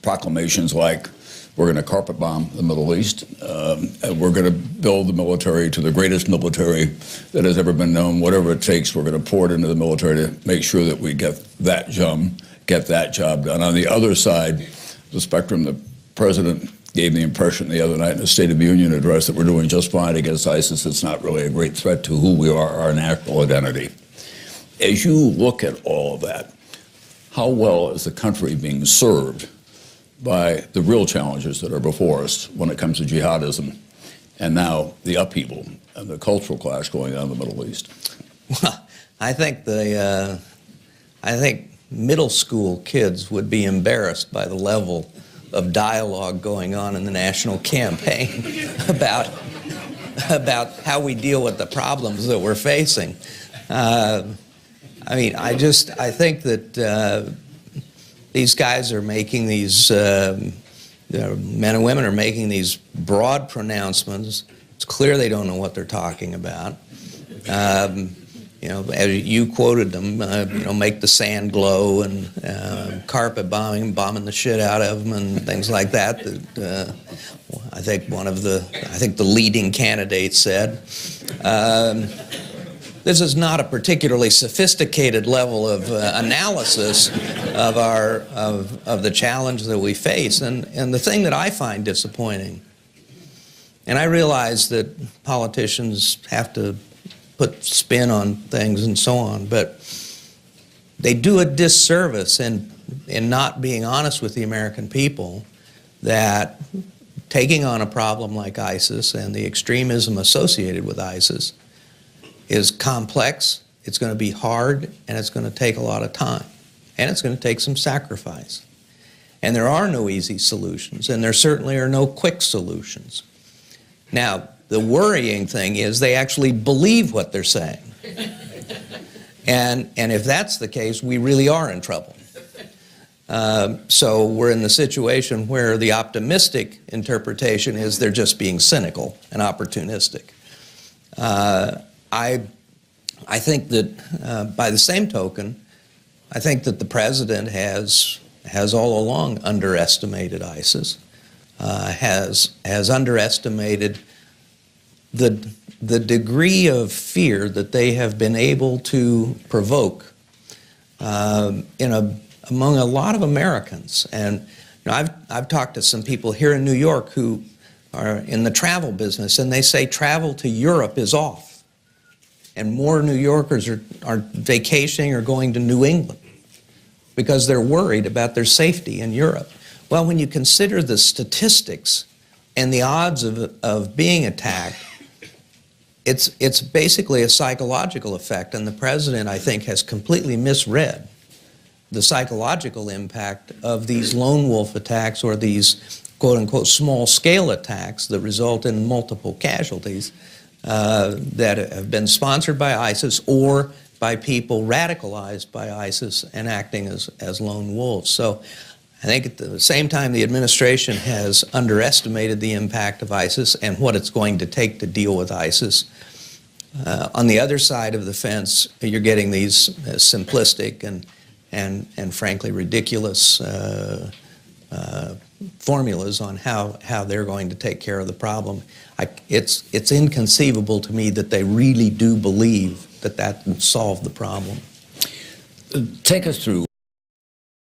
proclamations like, we're going to carpet bomb the Middle East, and we're going to build the military to the greatest military that has ever been known. Whatever it takes, we're going to pour it into the military to make sure that we get that job done. On the other side of the spectrum, the president gave the impression the other night in the State of the Union address that we're doing just fine against ISIS. It's not really a great threat to who we are, our national identity. As you look at all of that, how well is the country being served by the real challenges that are before us when it comes to jihadism and now the upheaval and the cultural clash going on in the Middle East? Well, I think middle school kids would be embarrassed by the level of dialogue going on in the national campaign about how we deal with the problems that we're facing. I think that these guys are making these, men and women are making these broad pronouncements. It's clear they don't know what they're talking about. As you quoted them, make the sand glow and carpet bombing the shit out of them and things like that. I think the leading candidate said. This is not a particularly sophisticated level of analysis of the challenge that we face. And the thing that I find disappointing, and I realize that politicians have to put spin on things and so on, but they do a disservice in not being honest with the American people that taking on a problem like ISIS and the extremism associated with ISIS is complex, it's going to be hard, and it's going to take a lot of time. And it's going to take some sacrifice. And there are no easy solutions, and there certainly are no quick solutions. Now, the worrying thing is they actually believe what they're saying. And if that's the case, we really are in trouble. So we're in the situation where the optimistic interpretation is they're just being cynical and opportunistic. I think that by the same token, I think that the president has all along underestimated ISIS, has underestimated the degree of fear that they have been able to provoke among a lot of Americans. And I've talked to some people here in New York who are in the travel business, and they say travel to Europe is off. And more New Yorkers are vacationing or going to New England because they're worried about their safety in Europe. Well, when you consider the statistics and the odds of being attacked, it's basically a psychological effect, and the president, I think, has completely misread the psychological impact of these lone wolf attacks or these quote-unquote small-scale attacks that result in multiple casualties that have been sponsored by ISIS or by people radicalized by ISIS and acting as lone wolves. So I think at the same time the administration has underestimated the impact of ISIS and what it's going to take to deal with ISIS. On the other side of the fence, you're getting these simplistic and frankly ridiculous formulas on how they're going to take care of the problem. It's inconceivable to me that they really do believe that would solve the problem. Take us through